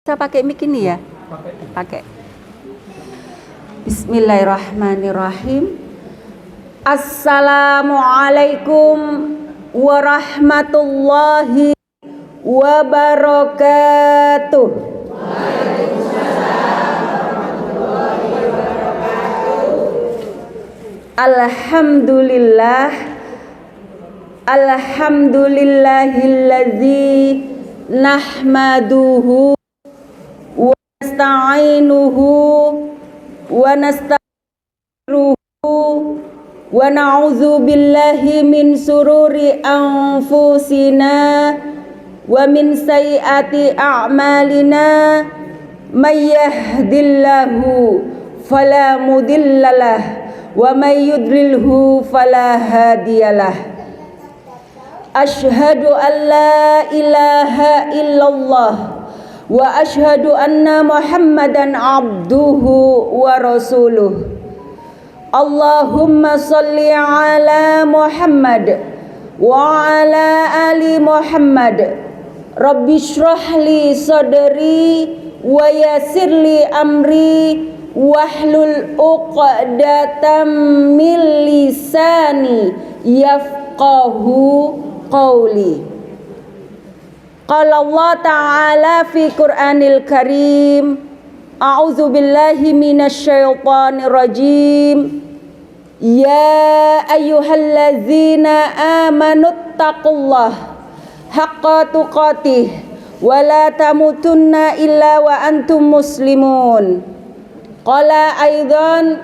Bisa pakai mic ini ya? Pakai. Bismillahirrahmanirrahim. Assalamualaikum warahmatullahi wabarakatuh. Alhamdulillah. Alhamdulillahilladzi nahmaduhu nasta'inuhu wa nastaghfiruhu wa na'udzu billahi min sururi anfusina wa min sayyiati a'malina may yahdihillahu fala mudhillalah wa may yudlilhu fala hadiyalah. Asyhadu an la ilaha illallah wa asyhadu anna Muhammadan abduhu wa rasuluh. Allahumma sholli ala Muhammad wa ala ali Muhammad. Rabbi shrah li sadri wa yassir li amri wahlul 'uqdatam min lisani yafqahu qawli. Qala Allah Ta'ala fi Qur'anil Karim, a'udzu billahi minasyaitonir rajim. Ya ayyuhallazina amanuttaqullaha haqqa tuqatih wa la tamutunna illa wa antum muslimun. Qala aidan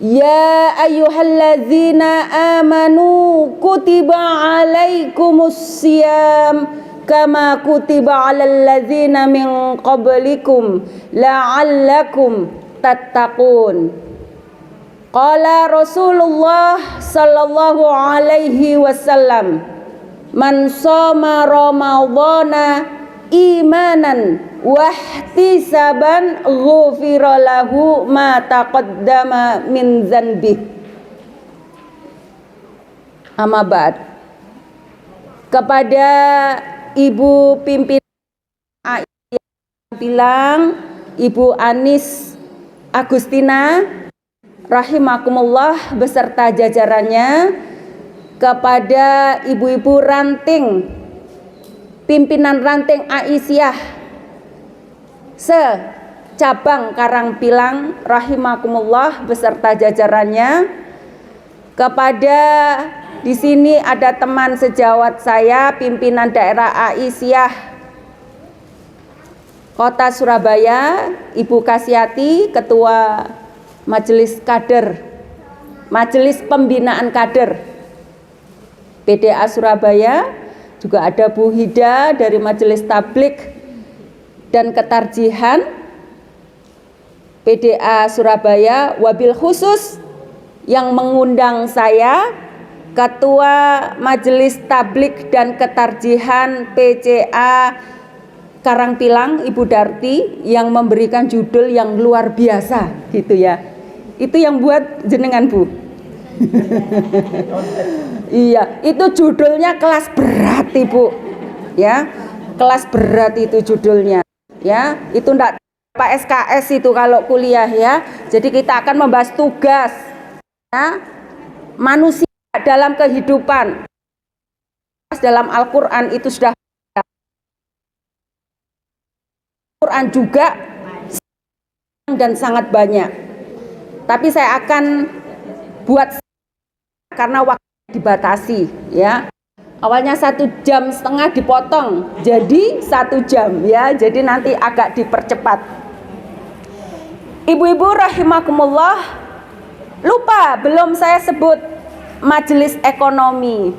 ya ayyuhallazina amanu kutiba alaikumus siyam kama kutiba alal ladzina min qablikum la'allakum tattaqun. Qala Rasulullah sallallahu alaihi wasallam, man shoma ramadhana imanan wahtisaban ghufira lahu ma taqaddama min dzanbi. Amma ba'd. Kepada Ibu Pimpinan Pilang, Ibu Anis Agustina rahimakumullah beserta jajarannya, kepada ibu-ibu ranting, pimpinan ranting Aisyah se-cabang Karangpilang rahimakumullah beserta jajarannya, kepada di sini ada teman sejawat saya, pimpinan daerah Aisyah Kota Surabaya, Ibu Kasyati, Ketua Majelis Kader, Majelis Pembinaan Kader PDA Surabaya, juga ada Bu Hida dari Majelis Tablik dan Ketarjihan PDA Surabaya, wabil khusus yang mengundang saya Ketua Majelis Tablik dan Ketarjihan PCA Karangpilang, Ibu Darti, yang memberikan judul yang luar biasa gitu ya. Itu yang buat jenengan, Bu. Iya, itu judulnya kelas berat, Ibu. Ya, kelas berat itu judulnya. Ya, itu enggak Pak SKS itu kalau kuliah ya. Jadi kita akan membahas tugas ya, manusia dalam kehidupan. Dalam Al-Quran itu sudah, Al-Quran juga dan sangat banyak. Tapi saya akan buat karena waktu dibatasi ya. Awalnya 1,5 jam dipotong jadi 1 jam ya. Jadi nanti agak dipercepat. Ibu-ibu rahimakumullah, lupa belum saya sebut Majelis Ekonomi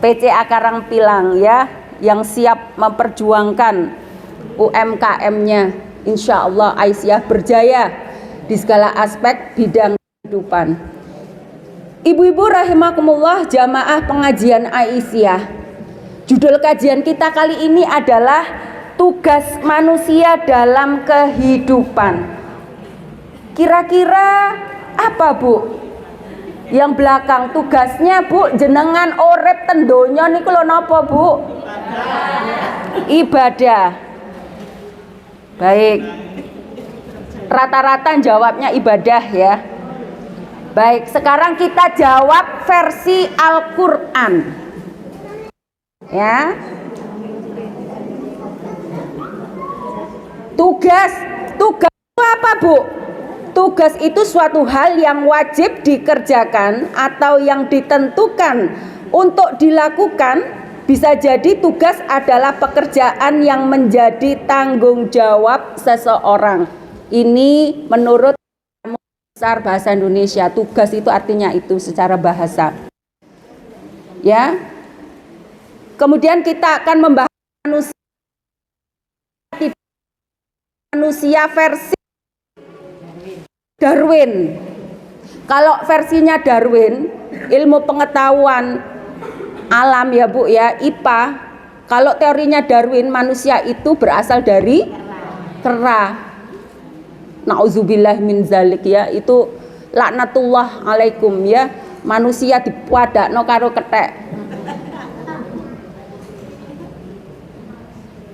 PCA Karangpilang ya, yang siap memperjuangkan UMKM-nya. Insya Allah Aisyah berjaya di segala aspek bidang kehidupan. Ibu-ibu rahimakumullah, jamaah pengajian Aisyah, judul kajian kita kali ini adalah tugas manusia dalam kehidupan. Kira-kira apa, Bu? Yang belakang tugasnya, Bu, jenengan urip ten donya niku lho napa, Bu? Ibadah. Baik. Rata-rata jawabnya ibadah ya. Baik, sekarang kita jawab versi Al-Qur'an. Ya. Tugas itu apa, Bu? Tugas itu suatu hal yang wajib dikerjakan atau yang ditentukan untuk dilakukan. Bisa jadi tugas adalah pekerjaan yang menjadi tanggung jawab seseorang. Ini menurut Besar Bahasa Indonesia, tugas itu artinya itu secara bahasa. Ya. Kemudian kita akan membahas manusia versi Darwin. Kalau versinya Darwin, ilmu pengetahuan alam ya Bu ya, IPA. Kalau teorinya Darwin, manusia itu berasal dari kera. Nauzubillah min zalik ya, itu laknatullah alaikum ya, manusia diwadakno karo kethek.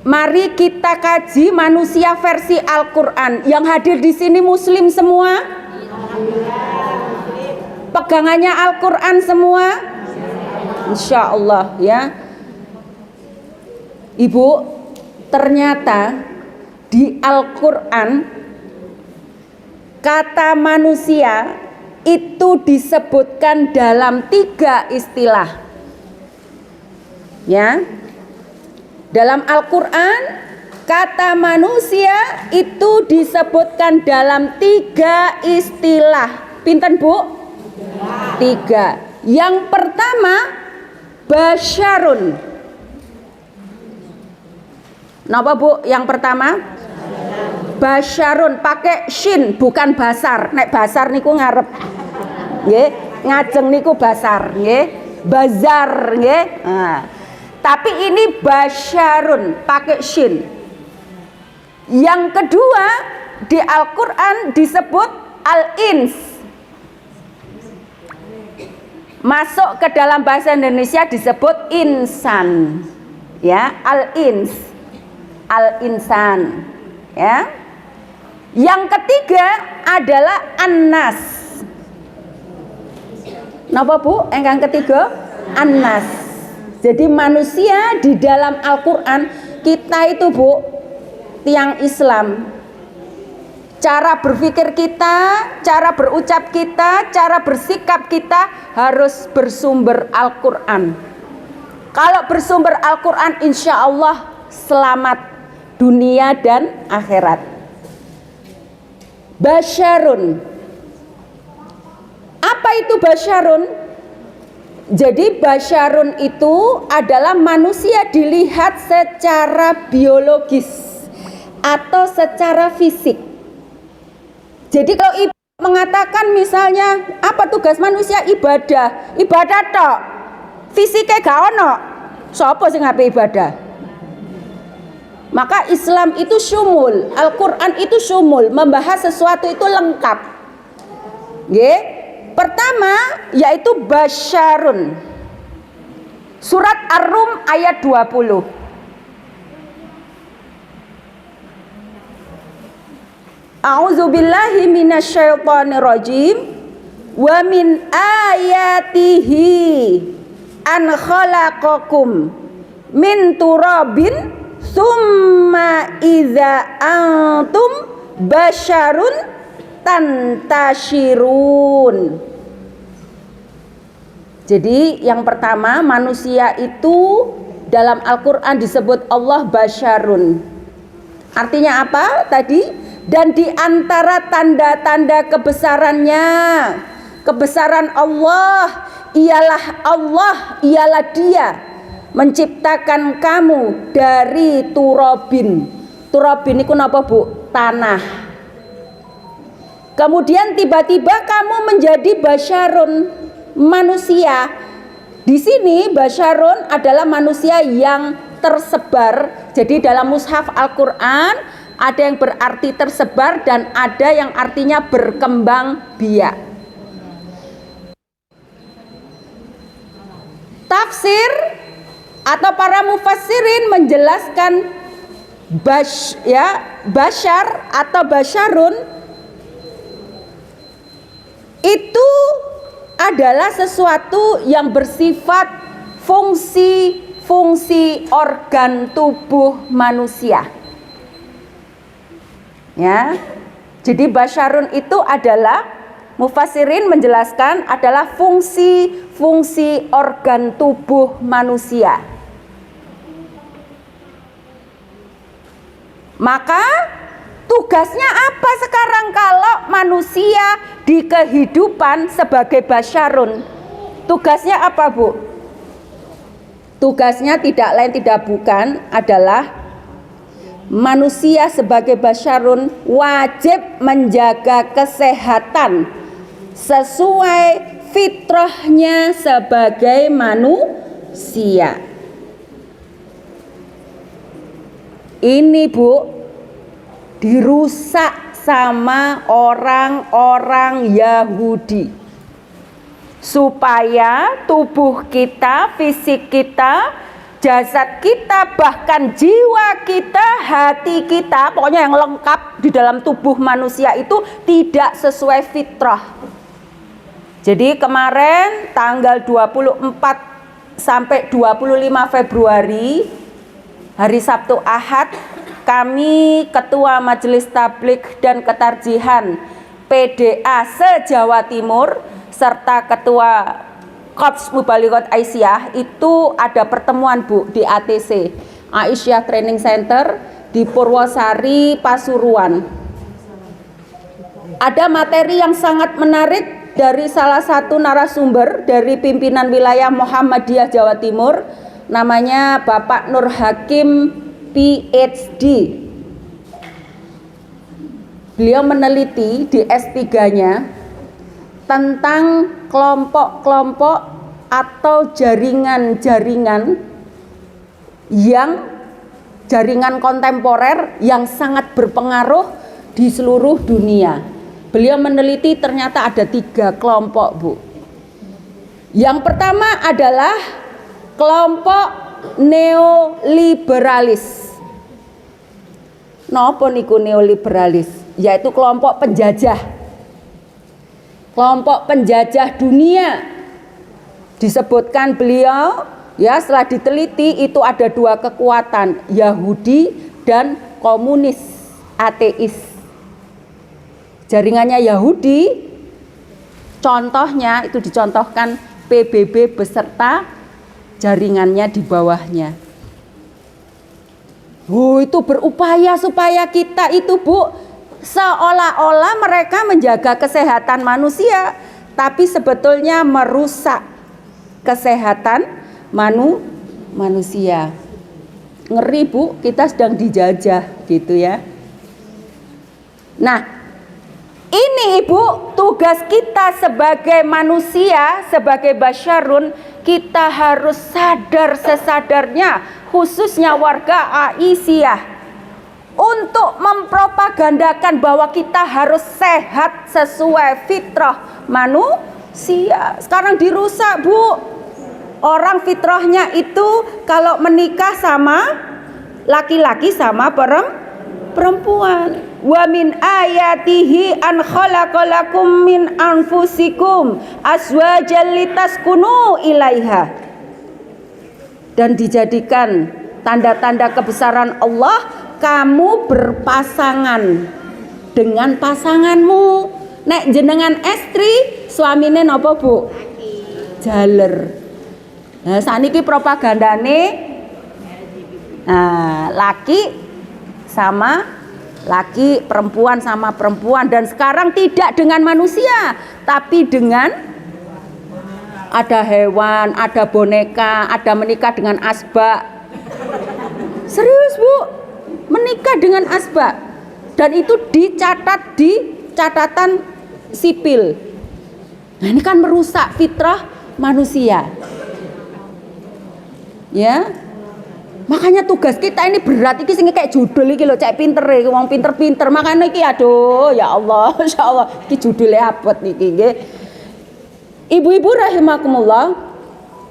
Mari kita kaji manusia versi Al-Qur'an. Yang hadir di sini muslim semua? Pegangannya Al-Qur'an semua? Insya Allah ya. Ibu, ternyata di Al-Qur'an kata manusia itu disebutkan dalam 3 istilah. Ya. Dalam Al-Qur'an kata manusia itu disebutkan dalam 3 istilah. Pinten Bu? 3. Yang pertama basyarun. Napa Bu? Yang pertama basyarun, pakai shin bukan basar. Nek basar niku ngarep. Nggih, ngajeng niku basar, nggih. Bazar, nggih. Nah. Tapi ini basyarun pakai shin. Yang kedua di Al-Qur'an disebut al-ins. Masuk ke dalam bahasa Indonesia disebut insan. Ya, al-ins. Al-insan. Ya. Yang ketiga adalah an-nas. Napa Bu? Engkang ketiga an-nas. Jadi manusia di dalam Al-Qur'an kita itu Bu, tiang Islam. Cara berpikir kita, cara berucap kita, cara bersikap kita harus bersumber Al-Qur'an. Kalau bersumber Al-Qur'an insya Allah selamat dunia dan akhirat. Basyarun. Apa itu basyarun? Jadi basyarun itu adalah manusia dilihat secara biologis atau secara fisik. Jadi kalau ibu mengatakan misalnya apa tugas manusia ibadah, ibadah tok, fisiknya gak ono, sapa sing ngape ibadah? Maka Islam itu syumul, Al-Qur'an itu syumul, membahas sesuatu itu lengkap. Nggih. Pertama yaitu basyarun. Surat Ar-Rum ayat 20. A'udzubillahi minasyaitonirrajim. Wa min ayatihi an khalaqakum min turabin summa idza antum basyarun tantashirun. Jadi yang pertama manusia itu dalam Al-Qur'an disebut Allah basyarun. Artinya apa tadi? Dan di antara tanda-tanda kebesarannya, kebesaran Allah ialah Dia menciptakan kamu dari turabin. Turabin itu apa Bu? Tanah. Kemudian tiba-tiba kamu menjadi basyarun, manusia. Di sini basyarun adalah manusia yang tersebar. Jadi dalam mushaf Al-Qur'an ada yang berarti tersebar dan ada yang artinya berkembang biak. Tafsir atau para mufassirin menjelaskan Bashar atau basyarun itu adalah sesuatu yang bersifat fungsi organ tubuh manusia. Ya. Jadi basyarun itu adalah, mufassirin menjelaskan, adalah fungsi organ tubuh manusia. Maka tugasnya apa sekarang kalau manusia di kehidupan sebagai basyarun? Tugasnya apa, Bu? Tugasnya tidak lain tidak bukan adalah manusia sebagai basyarun wajib menjaga kesehatan sesuai fitrahnya sebagai manusia. Ini, Bu, dirusak sama orang-orang Yahudi supaya tubuh kita, fisik kita, jasad kita, bahkan jiwa kita, hati kita, pokoknya yang lengkap di dalam tubuh manusia itu tidak sesuai fitrah. Jadi kemarin tanggal 24 sampai 25 Februari hari Sabtu Ahad, kami Ketua Majelis Tabligh dan Ketarjihan PDA se-Jawa Timur serta Ketua Korps Mubalighat Aisyah itu ada pertemuan, Bu, di ATC, Aisyah Training Center di Purwosari, Pasuruan. Ada materi yang sangat menarik dari salah satu narasumber dari pimpinan wilayah Muhammadiyah Jawa Timur, namanya Bapak Nur Hakim PhD. Beliau meneliti di S3-nya tentang kelompok-kelompok atau jaringan-jaringan yang jaringan kontemporer yang sangat berpengaruh di seluruh dunia. Beliau meneliti ternyata ada 3 kelompok, Bu. Yang pertama adalah kelompok neoliberalis. Napa niku neoliberalis? Yaitu kelompok penjajah. Kelompok penjajah dunia. Disebutkan beliau, ya, setelah diteliti itu ada 2 kekuatan, Yahudi dan komunis, ateis. Jaringannya Yahudi, contohnya itu dicontohkan PBB beserta jaringannya di bawahnya. Itu berupaya supaya kita itu, Bu, seolah-olah mereka menjaga kesehatan manusia, tapi sebetulnya merusak kesehatan manusia. Ngeri, Bu, kita sedang dijajah gitu ya. Nah, ini, Ibu, tugas kita sebagai manusia, sebagai basyarun, kita harus sadar sesadarnya, khususnya warga Aisyah, untuk mempropagandakan bahwa kita harus sehat sesuai fitrah manusia. Sekarang dirusak, Bu. Orang fitrahnya itu kalau menikah sama laki-laki sama perempuan. Wa min ayatihi an khalaqalakum min anfusikum azwajan litaskunu ilaiha. Dan dijadikan tanda-tanda kebesaran Allah, kamu berpasangan dengan pasanganmu. Nek jenengan estri, suamine napa, Bu? Jaler. Nah, saniki propagandane laki sama laki, perempuan sama perempuan, dan sekarang tidak dengan manusia, tapi dengan ada hewan, ada boneka, ada menikah dengan asbak. Serius, Bu, menikah dengan asbak, dan itu dicatat di catatan sipil. Nah, ini kan merusak fitrah manusia. Ya, makanya tugas kita ini berat. Iki sing kayak judul iki lho, cek pinter iki, wong pinter-pinter. Makanya iki aduh, ya Allah, insyaallah iki judulnya abot niki nggih. Ibu-ibu rahimakumullah,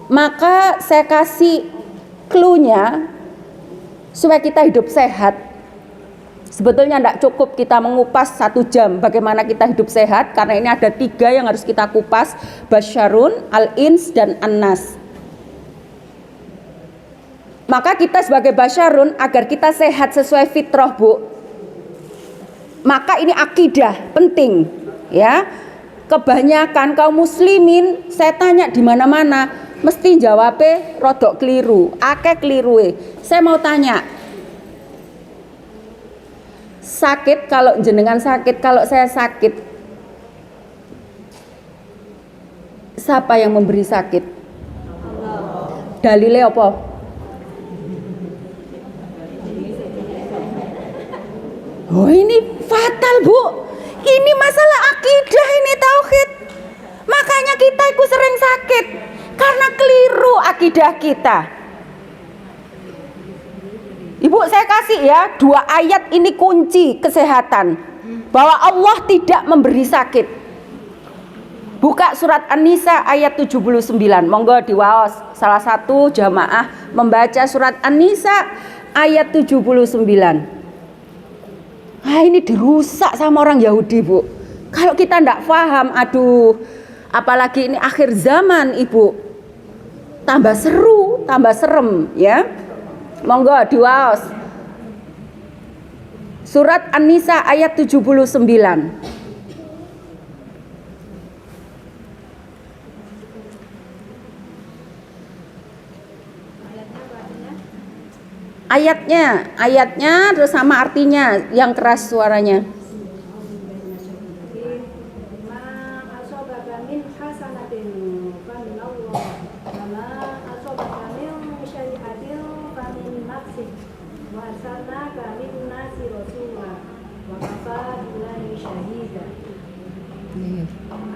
maka saya kasih clue-nya supaya kita hidup sehat. Sebetulnya tidak cukup kita mengupas 1 jam bagaimana kita hidup sehat, karena ini ada 3 yang harus kita kupas, basyarun, al-ins, dan an-nas. Maka kita sebagai basyarun, agar kita sehat sesuai fitrah, Bu, maka ini akidah penting ya. Kebanyakan kaum muslimin saya tanya di mana-mana mesti jawabnya rodok keliru, akeh kelirue. Saya mau tanya, sakit, kalau jenengan sakit, kalau saya sakit, siapa yang memberi sakit? Dalilnya apa? Oh, ini fatal, Bu. Ini masalah akidah, ini tauhid. Makanya kita itu sering sakit karena keliru akidah kita. Ibu, saya kasih ya 2 ayat ini kunci kesehatan, bahwa Allah tidak memberi sakit. Buka surat An-Nisa ayat 79. Monggo diwaos salah satu jamaah membaca surat An-Nisa ayat 79. Ah, ini dirusak sama orang Yahudi, Bu. Kalau kita tidak paham, aduh, apalagi ini akhir zaman, Ibu, tambah seru, tambah serem ya. Monggo diwaos surat An-Nisa ayat 79. Ayatnya terus sama artinya yang keras suaranya.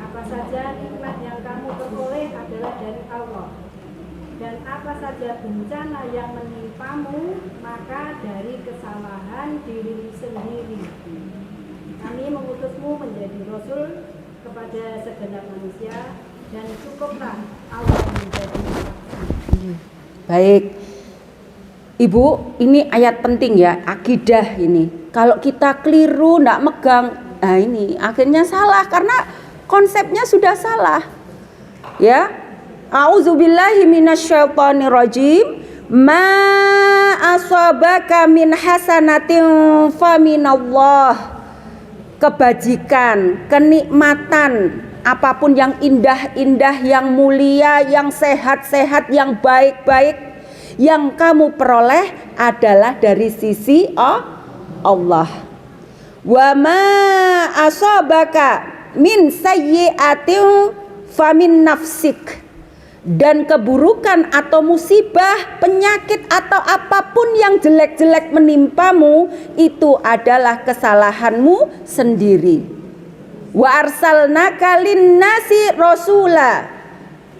Apa saja nikmat yang kamu peroleh adalah dari Allah, dan apa saja bencana yang menimpamu maka dari kesalahan dirimu sendiri. Kami mengutusmu menjadi rasul kepada segenap manusia, dan cukuplah Allah menjadi saksi. Baik, Ibu, ini ayat penting ya, akidah ini. Kalau kita keliru, ndak megang, nah ini akhirnya salah karena konsepnya sudah salah. Ya, A'udzubillahi minasyaitonirrajim. Ma asabaka min hasanatin faminallah. Kebajikan, kenikmatan, apapun yang indah-indah, yang mulia, yang sehat-sehat, yang baik-baik, yang kamu peroleh adalah dari sisi Allah. Wa ma asabaka min sayyi'atin famin nafsik. Dan keburukan atau musibah, penyakit atau apapun yang jelek-jelek menimpamu, itu adalah kesalahanmu sendiri. Wa arsalnaka linnasi rasula.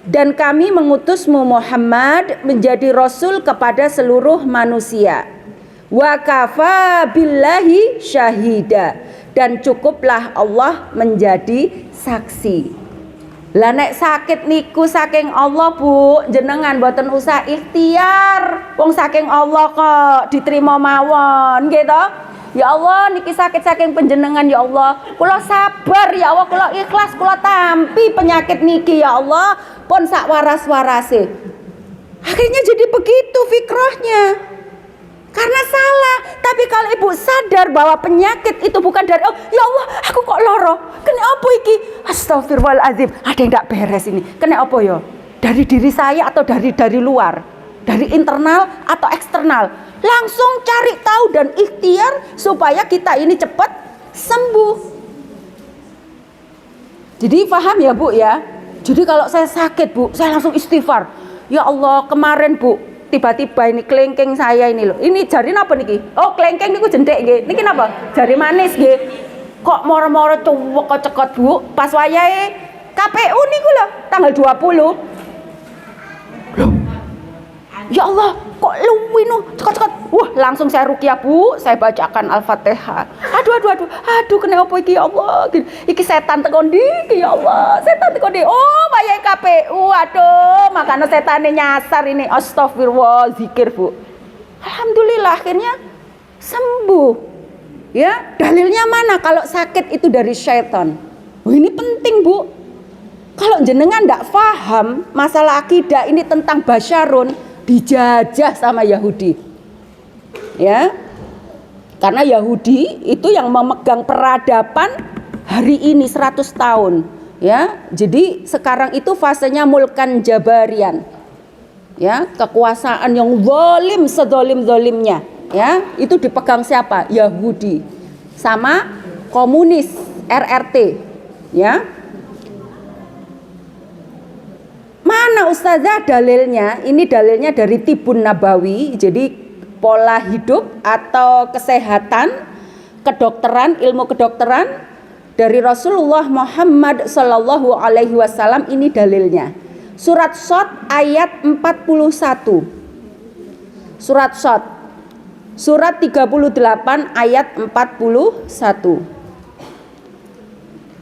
Dan kami mengutusmu Muhammad menjadi rasul kepada seluruh manusia. Wa kafa billahi syahida. Dan cukuplah Allah menjadi saksi. Lah nek sakit niku saking Allah, Bu, jenengan mboten usah ikhtiar. Wong saking Allah kok diterima mawon, nggih to? Ya Allah, niki sakit saking panjenengan ya Allah. Kula sabar ya Allah, kula ikhlas, kula tampi penyakit niki ya Allah, pun sak waras-warase. Akhirnya jadi begitu fikrahnya. Karena salah. Tapi kalau Ibu sadar bahwa penyakit itu bukan dari oh, ya Allah, aku kok loro. Kena apa iki? Astagfirullahaladzim. Ada yang tidak beres ini. Kena apa ya? Dari diri saya atau dari luar? Dari internal atau eksternal? Langsung cari tahu dan ikhtiar supaya kita ini cepat sembuh. Jadi paham ya, Bu ya? Jadi kalau saya sakit, Bu, saya langsung istighfar. Ya Allah, kemarin, Bu, tiba-tiba ini kelengkeng saya ini loh. Ini jari apa niki? Oh, kelengkeng niku jendek nggih. Niki napa? Jari manis nggih. Kok moro-moro cuwek kok cekot, Bu? Pas wayahe KPU niku lho, tanggal 20. Loh. Ya Allah, kok luwih cekot-cekot. Wah, langsung saya ruqyah, Bu. Saya bacakan Al-Fatihah. Aduh, kena apa iki ya Allah? Iki setan teko ndiki ya Allah. Setan teko ndiki. Oh, wayahe KPU. Aduh, makanya setane nyasar ini. Astagfirullah, zikir, Bu. Alhamdulillah akhirnya sembuh. Ya, dalilnya mana kalau sakit itu dari syaitan? Oh, ini penting, Bu. Kalau jenengan tidak paham masalah akidah ini tentang basyarun, dijajah sama Yahudi. Ya. Karena Yahudi itu yang memegang peradaban hari ini 100 tahun. Ya. Jadi sekarang itu fasenya mulkan jabarian. Ya, kekuasaan yang zalim sezalim-zalimnya. Ya, itu dipegang siapa? Yahudi sama komunis RRT. Ya. Mana ustazah dalilnya? Ini dalilnya dari Tibun Nabawi. Jadi pola hidup atau kesehatan, kedokteran, ilmu kedokteran dari Rasulullah Muhammad Sallallahu Alaihi Wasallam, ini dalilnya. Surat Shad ayat 41. Surat Shad surat 38 ayat 41.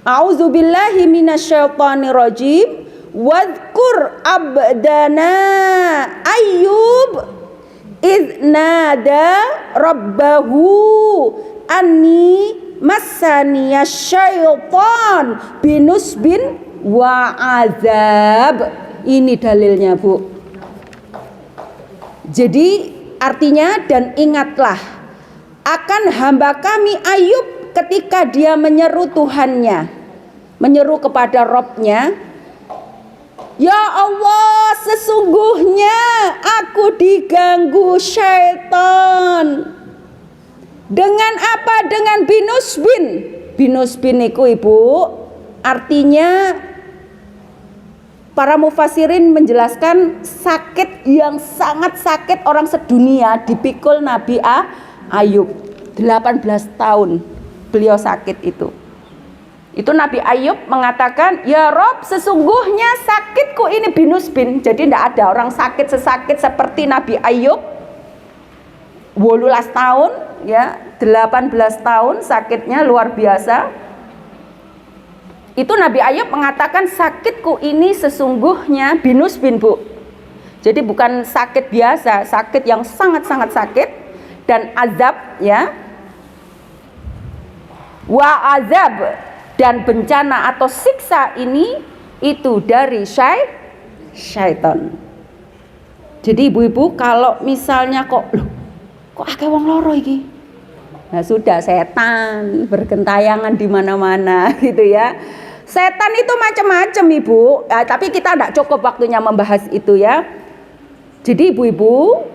A'udzubillahi minasyaitonirrajim. Wadhkur abdana Ayyub idh nada rabbahu anni massaniyasyaiton binusbin wa azab. Ini dalilnya, Bu. Jadi artinya, dan ingatlah akan hamba kami Ayub ketika dia menyeru Tuhannya, menyeru kepada Robnya, ya Allah, sesungguhnya aku diganggu syaitan. Dengan apa? Dengan binusbin. Binusbin itu, Ibu, artinya para mufassirin menjelaskan sakit yang sangat sakit orang sedunia dipikul Nabi Ayub. 18 tahun beliau sakit itu. Itu Nabi Ayub mengatakan, ya Rob, sesungguhnya sakitku ini binusbin. Jadi tidak ada orang sakit sesakit seperti Nabi Ayub. 18 tahun, ya, 18 tahun sakitnya luar biasa. Itu Nabi Ayub mengatakan sakitku ini sesungguhnya binusbin, Bu. Jadi bukan sakit biasa, sakit yang sangat-sangat sakit. Dan azab, ya, wa azab, dan bencana atau siksa ini itu dari syaitan. Jadi ibu-ibu, kalau misalnya kok akeh wong loro iki, nah sudah, setan bergentayangan di mana-mana gitu ya. Setan itu macam-macam, Ibu. Ya, tapi kita tidak cukup waktunya membahas itu ya. Jadi ibu-ibu,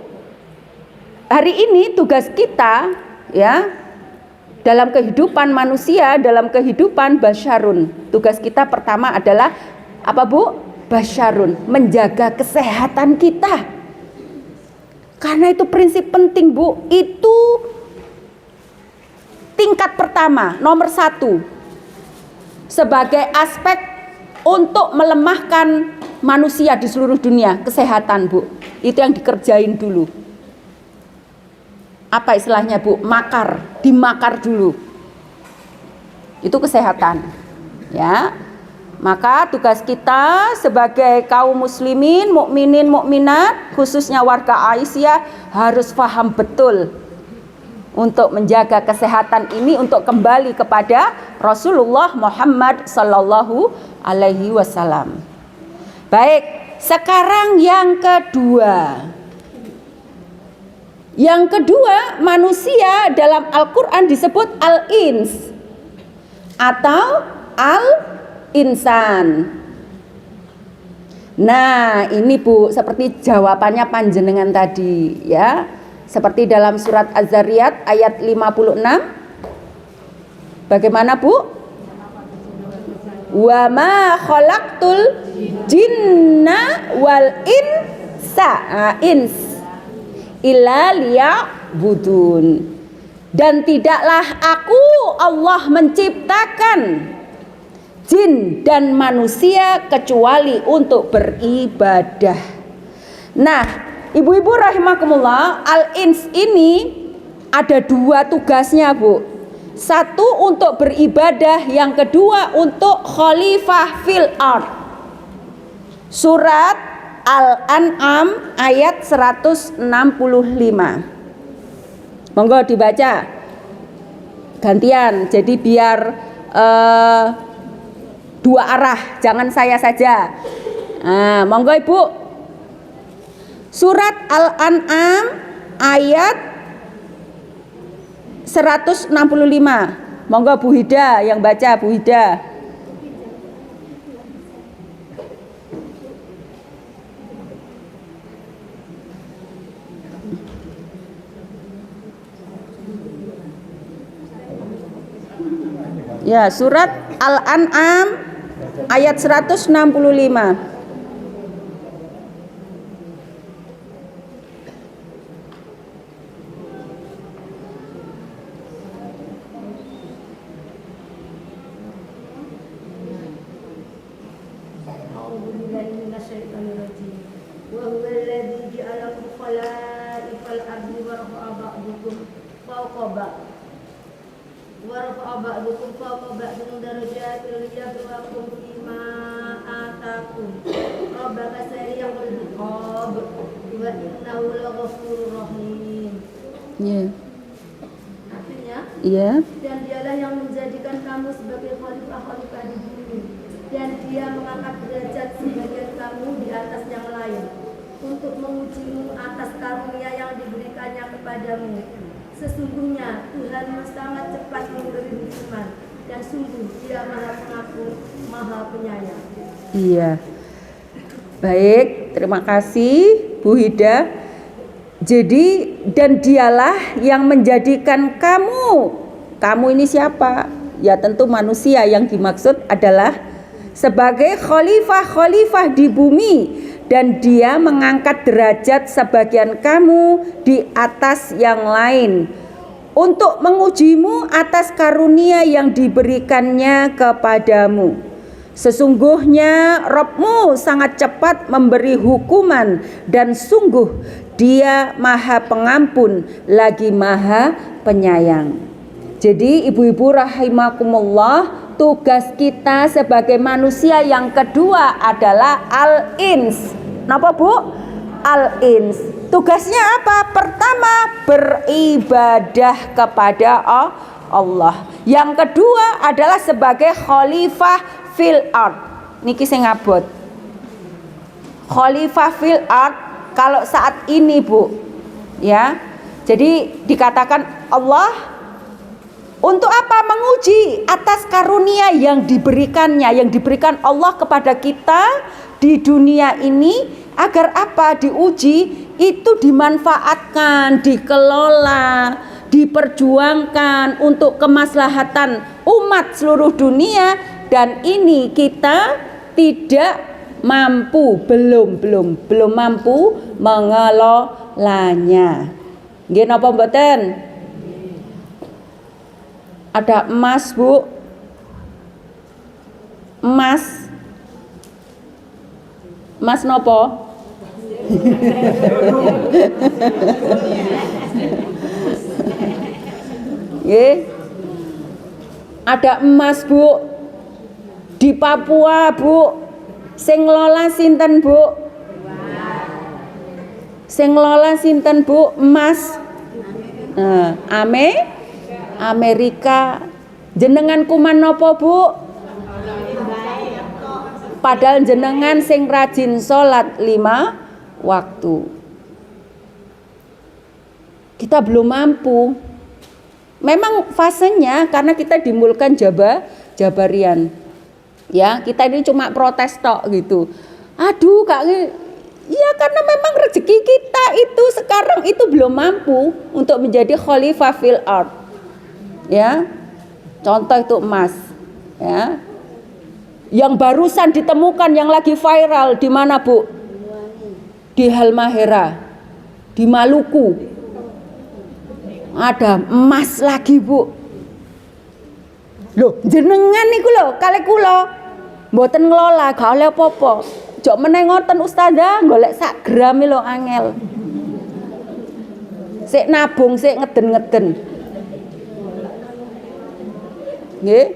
hari ini tugas kita ya dalam kehidupan manusia, dalam kehidupan basyarun. Tugas kita pertama adalah apa, Bu? Basyarun, menjaga kesehatan kita. Karena itu prinsip penting, Bu. Itu tingkat pertama, nomor 1. Sebagai aspek untuk melemahkan manusia di seluruh dunia, kesehatan, Bu. Itu yang dikerjain dulu. Apa istilahnya, Bu? Makar, dimakar dulu. Itu kesehatan. Ya. Maka tugas kita sebagai kaum muslimin, mukminin, mukminat, khususnya warga Aisyah, harus paham betul untuk menjaga kesehatan ini, untuk kembali kepada Rasulullah Muhammad Sallallahu Alaihi Wasallam. Baik, sekarang yang kedua. Yang kedua, manusia dalam Al-Quran disebut al-ins atau al-insan. Nah, ini Bu, seperti jawabannya panjenengan tadi ya. Seperti dalam surat Az-Zariyat ayat 56. Bagaimana, Bu? Wa ma khalaqtul jinna wal insa, ins illa liya'budun. Dan tidaklah aku Allah menciptakan jin dan manusia kecuali untuk beribadah. Nah, ibu-ibu rahimakumullah, al-ins ini ada 2 tugasnya, Bu. 1 untuk beribadah, yang kedua untuk khalifah fil ard. Surat Al-An'am ayat 165. Monggo dibaca. gantian. Jadi biar dua arah, jangan saya saja. Nah, monggo Ibu. Surat Al-An'am ayat 165. Monggo Bu Hida yang baca, Bu Hida. Ya, surat Al-An'am ayat 165. Ya. Artinya, Iya. dan dialah yang menjadikan kamu sebagai khalifah-khalifah di bumi, dan dia mengangkat derajat sebagian kamu di atas yang lain, untuk mengujimu atas karunia yang diberikannya kepadamu. Sesungguhnya Tuhanmu sangat cepat memberi hukuman, dan sungguh Dia Maha Pengampun, Maha Penyayang. Iya. Baik, terima kasih Bu Hida. Jadi, dan dialah yang menjadikan kamu ini siapa? Ya tentu manusia, yang dimaksud adalah sebagai khalifah-khalifah di bumi, dan dia mengangkat derajat sebagian kamu di atas yang lain untuk mengujimu atas karunia yang diberikannya kepadamu. Sesungguhnya Rabb-Mu sangat cepat memberi hukuman, dan sungguh Dia Maha Pengampun lagi Maha Penyayang. Jadi ibu-ibu rahimakumullah, tugas kita sebagai manusia yang kedua adalah al-ins. Napa Bu? Al-ins. Tugasnya apa? Pertama, beribadah kepada Allah. Yang kedua adalah sebagai khalifah fil ard. Niki sing ngabot. Khalifah fil ard kalau saat ini Bu, ya. Jadi dikatakan Allah untuk apa? Menguji atas karunia yang diberikannya, yang diberikan Allah kepada kita di dunia ini, agar apa? Diuji, itu dimanfaatkan, dikelola, diperjuangkan untuk kemaslahatan umat seluruh dunia, dan ini kita tidak mampu, belum mampu mengelolanya. Nggih napa mboten? Ada emas Bu, emas nopo? Ada emas Bu di Papua Bu. Sing ngelola sinten Bu? Sing ngelola sinten Bu? Emas. Amerika. Jenengan kuman nopo Bu? Padahal jenengan sing rajin sholat 5 waktu. Kita belum mampu. Memang fasenya karena kita dimulkan Jabarian. Ya, kita ini cuma protes tok gitu. Aduh, Kak, ya karena memang rezeki kita itu sekarang itu belum mampu untuk menjadi khalifah fil ard. Ya. Contoh itu emas, ya. Yang barusan ditemukan yang lagi viral di mana, Bu? Di Halmahera, di Maluku. Ada emas lagi, Bu. Loh, jenengan niku lho, kalih kula mboten ngelola, gak oleh apa-apa. Jok meneh ngoten Ustazah, golek sak gram lho angel. Sik nabung, sik ngeden-ngeden. Nggih.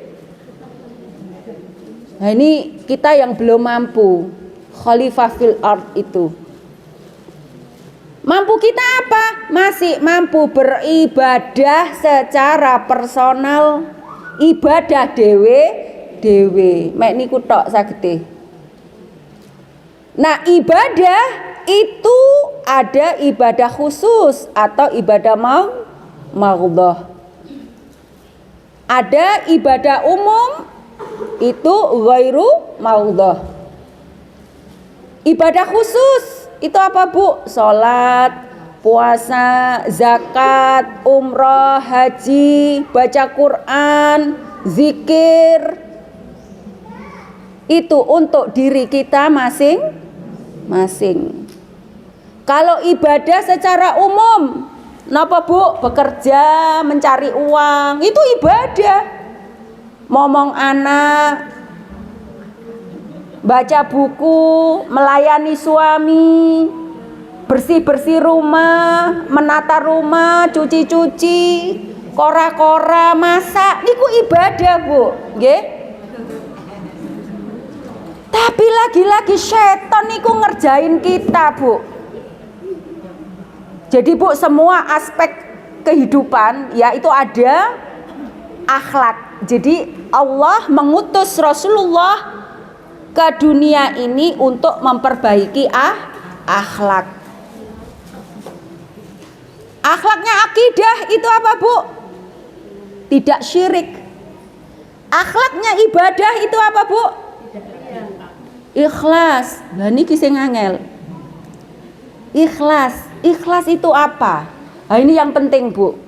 Nah, ini kita yang belum mampu khalifah fil ard itu. Mampu kita apa? Masih mampu beribadah secara personal, ibadah dewe. Mek niku tok sagede. Nah, ibadah itu ada ibadah khusus atau ibadah maudhah. Ada ibadah umum itu ghairu maudhah. Ibadah khusus itu apa, Bu? Salat, puasa, zakat, umroh, haji, baca Quran, zikir. Itu untuk diri kita masing-masing. Kalau ibadah secara umum, napa Bu? Bekerja, mencari uang, itu ibadah. Momong anak, baca buku, melayani suami, bersih-bersih rumah, menata rumah, cuci-cuci, kora-kora, masak, niku ibadah, Bu. Nggih. Tapi lagi-lagi setan niku ngerjain kita, Bu. Jadi Bu, semua aspek kehidupan ya itu ada akhlak. Jadi Allah mengutus Rasulullah ke dunia ini untuk memperbaiki akhlak. Akhlaknya akidah itu apa, Bu? Tidak syirik. Akhlaknya ibadah itu apa, Bu? Ikhlas. Lah niki sing angel. Ikhlas. Ikhlas itu apa? Nah, ini yang penting, Bu.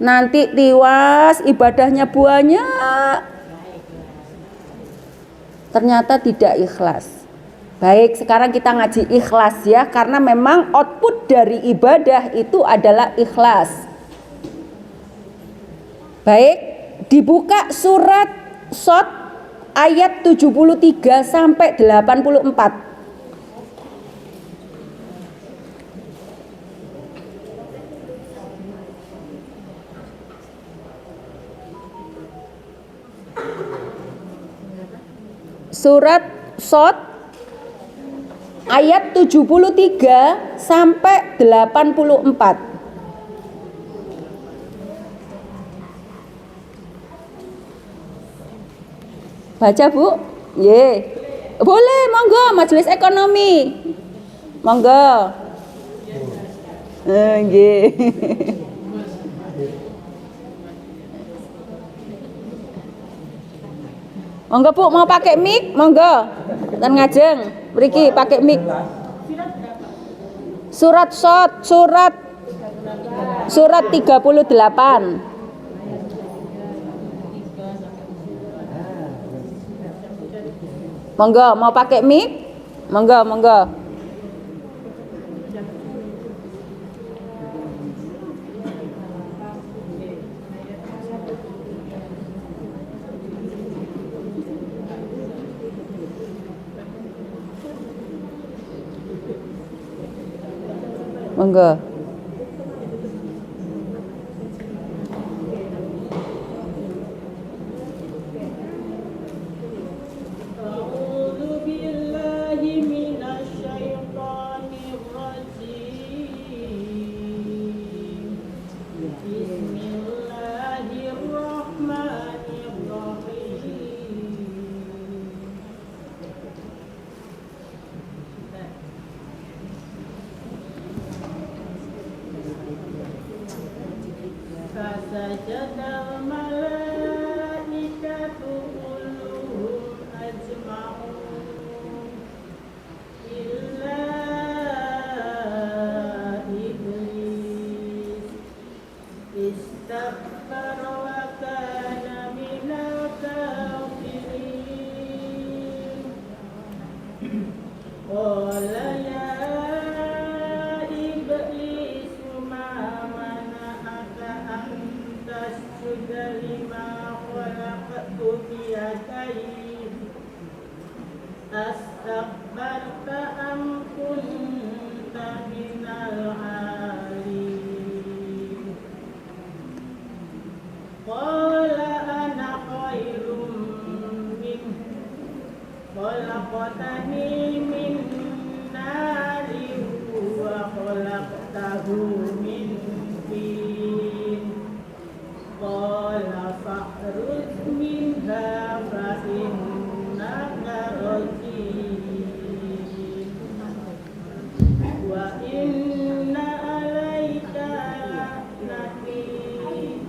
Nanti tiwas ibadahnya banyak, ternyata tidak ikhlas. Baik, sekarang kita ngaji ikhlas ya, karena memang output dari ibadah itu adalah ikhlas. Baik, dibuka surat Shad ayat 73 sampai 84. Surat Shad ayat 73 sampai 84. Baca, Bu? Ye. Boleh, monggo majelis ekonomi. Monggo. Nggih. Monggo Bu, mau pakai mic? Monggo. Dan ngajeng, mriki pakai mic. Surat Shad, surat 38. Monggo, mau pakai mic? Monggo, monggo. Monggo. Fasajadal malaikatu kulluhum ajma'un illa iblis istakbara wa kana minal kafirin. Qala ya iblis ma mana'aka an tasjuda lima khalaqtu biyadayya astakbarta am kunta minal alin. Qala ana khairum minhu khalaqtani min narin wa خلقته من طين قال فاخرج منها فإنك رجيم وإن عليك لعنتي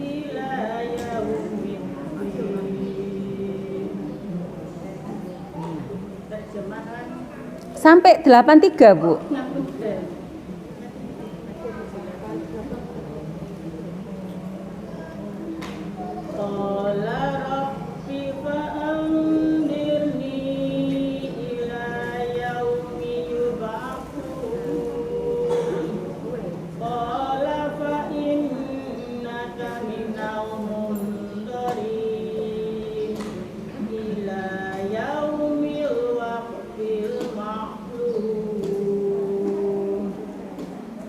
إلى يوم الدين. Terjemahan Sampai 83, Bu. yang benar. Qala rabbi fa'anzirni ila yaumi yub'atsun. Qala fa innaka minal munzirin ila yaumil waqtil ma'lum.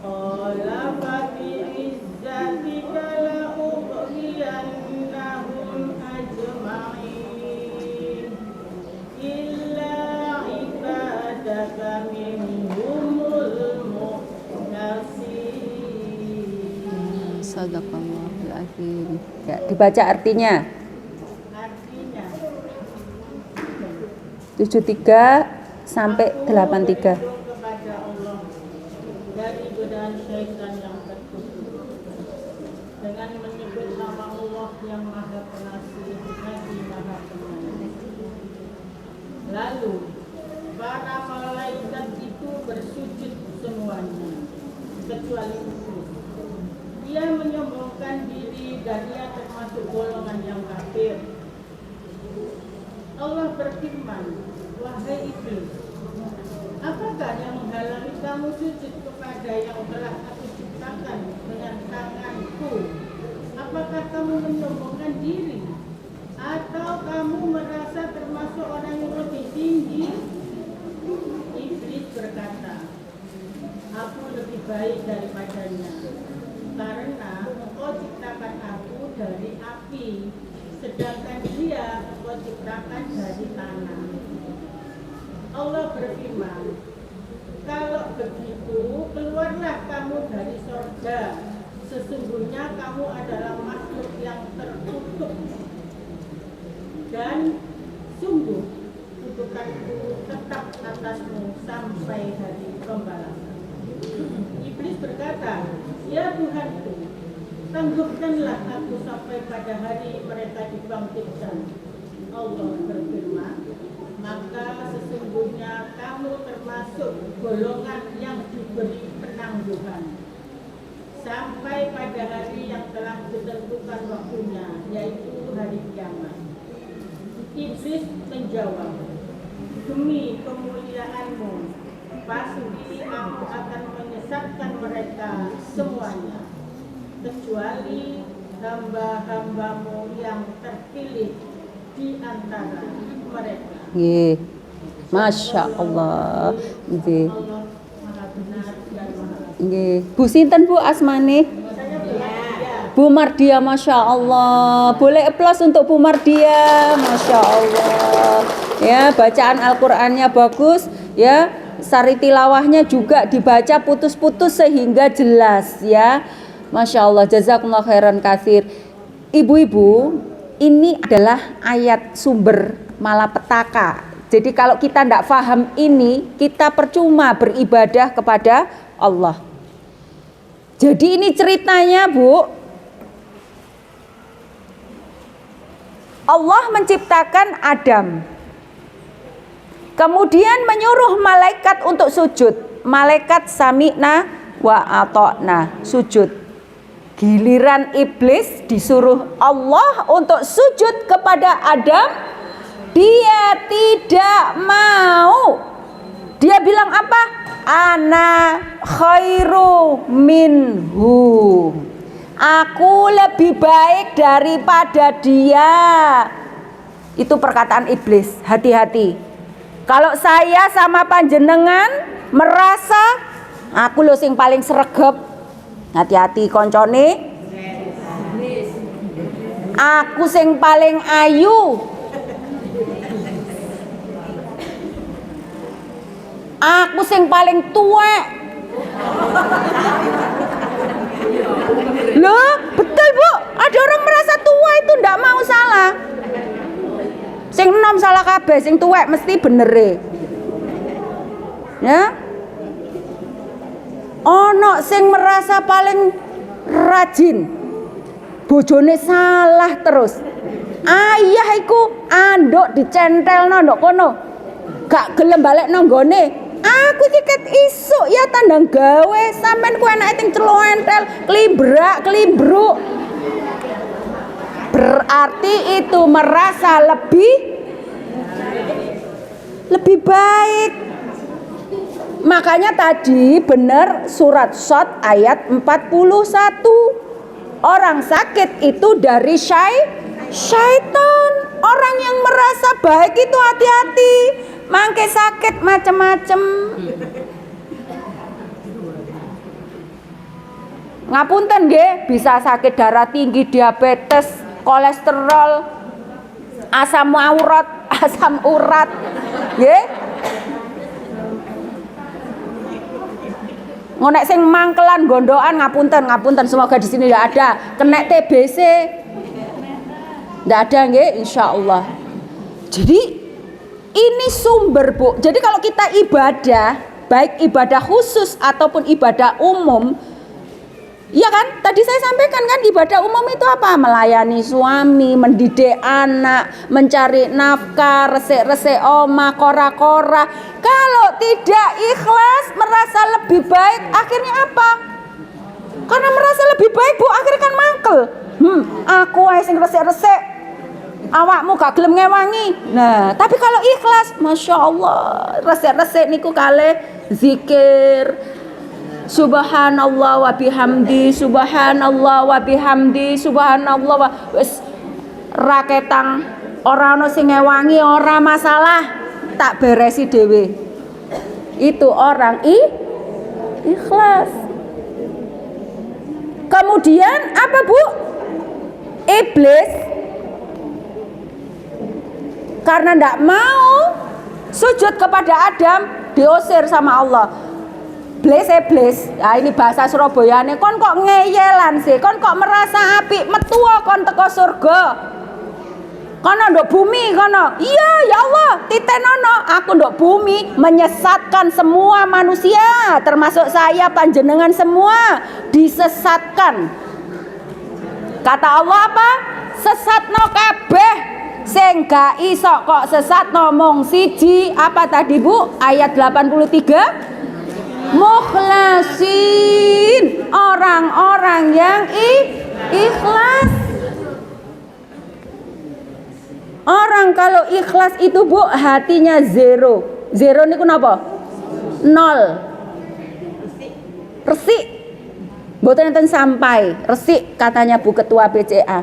Qala fa bi'izzatika la ughwiyannahum ajma'in illa ibadaka minhumul mukhlasin. Sadaqallahul azim. Ya, dibaca artinya. Artinya 73 sampai 83. berlindung kepada Allah dari godaan syaitan yang terkutuk dengan menyebut nama Allah yang Maha Pengasih lagi Maha Penyayang. Lalu para malaikat itu bersujud semuanya kecuali Iblis. Ia menyombongkan diri dan ia termasuk golongan yang kafir. Allah berfirman, wahai Iblis, apakah yang menghalangi kamu sujud kepada yang telah aku ciptakan dengan tanganku? Apakah kamu menyombongkan diri? Atau kamu merasa termasuk orang yang lebih tinggi? Iblis berkata, aku lebih baik daripadanya, karena engkau ciptakan aku dari api, sedangkan dia engkau ciptakan dari tanah. Allah berfirman, kalau begitu keluarlah kamu dari surga. Sesungguhnya kamu adalah makhluk yang terkutuk dan sungguh kutukanku tetap atasmu sampai hari pembalasan. Iblis berkata, ya Tuhanku, tangguhkanlah aku sampai pada hari mereka dibangkitkan. Allah berfirman, maka sesungguhnya kamu termasuk golongan yang diberi penangguhan sampai pada hari yang telah ditentukan waktunya, yaitu hari kiamat. Iblis menjawab, demi kemuliaanmu, pasti aku akan menyesatkan mereka semuanya, kecuali hamba-hambamu yang terpilih di antara mereka. Nggih. Masya Allah. Nggih. Allah Maha Benar dan Maha Adil. Nggih. Bu sinten Bu asmane? Saya berhadiah. Bu Mardia, Masya Allah. Boleh aplaus untuk Bu Mardia, Masya Allah. Ya, bacaan Al-Qur'annya bagus, ya. Sari tilawahnya juga dibaca putus-putus sehingga jelas, ya. Masya Allah, jazakumullah khairan katsir. Ibu-ibu, ini adalah ayat sumber malapetaka. Jadi kalau kita tidak paham ini, kita percuma beribadah kepada Allah. Jadi ini ceritanya, Bu. Allah menciptakan Adam. Kemudian menyuruh malaikat untuk sujud. Malaikat sami'na wa ata'na, sujud. Giliran iblis disuruh Allah untuk sujud kepada Adam, dia tidak mau. Dia bilang apa? Ana khairu minhu. Aku lebih baik daripada dia. Itu perkataan iblis. Hati-hati. Kalau saya sama panjenengan merasa aku lo sing paling sregep, hati-hati koncone. Aku sing paling ayu, aku sing paling tuwek, Loh, betul Bu, ada orang merasa tua itu ndak mau salah. Sing enom salah kabeh, sing tuwek mesti bener ya. Ono sing merasa paling rajin, bojone salah terus. Ayah iku anduk dicentelno ndok kono, gak gelem balekno nggone. Aku tiket isuk ya tandang gawe, sampean ku enake ting celoentel, klibrak klibruk. Berarti itu merasa lebih baik. Makanya tadi benar surat Shad ayat 41. Orang sakit itu dari syaitan. Orang yang merasa baik itu hati-hati. Mangke sakit macem-macem. Ngapunten nggih, bisa sakit darah tinggi, diabetes, kolesterol, asam urat, nggih. Ngonek sing mangkelan gondokan ngapunten semoga di sini tidak ada. Kena TBC. Tidak ada nggih, insyaallah. Jadi ini sumber Bu. Jadi kalau kita ibadah, baik ibadah khusus ataupun ibadah umum, iya kan? Tadi saya sampaikan kan ibadah umum itu apa? Melayani suami, mendidik anak, mencari nafkah, resik-resik omah, kora-kora. Kalau tidak ikhlas, merasa lebih baik, akhirnya apa? Karena merasa lebih baik Bu, akhirnya kan mangkel. Aku ae sing resik-resik, awakmu gak gelem ngewangi. Nah, tapi kalau ikhlas, masya Allah, resik-resik niku kalih zikir. Subhanallah wa bihamdi, subhanallah wa bihamdi, subhanallah wa wis raketang ora ono sing ngewangi ora masalah, tak beresi dhewe. Itu orang ikhlas. Kemudian apa Bu? Iblis karena ndak mau sujud kepada Adam, diusir sama Allah. Iblis, nah ini bahasa Surabayane, kon kok ngeyelan sih, kon kok merasa apik, metu kon teko surga. Kono ndok bumi kono. Iya ya Allah, titenono aku ndok bumi menyesatkan semua manusia, termasuk saya panjenengan semua disesatkan. Kata Allah apa? Sesatno kabeh. Sing gak iso kok sesatno mung siji. Apa tadi Bu? Ayat 83. Mukhlasin, orang-orang yang ikhlas. Orang kalau ikhlas itu Bu, hatinya zero. Zero niku napa? Nol. Resik. Mboten enten sampai. Resik katanya Bu Ketua BCA.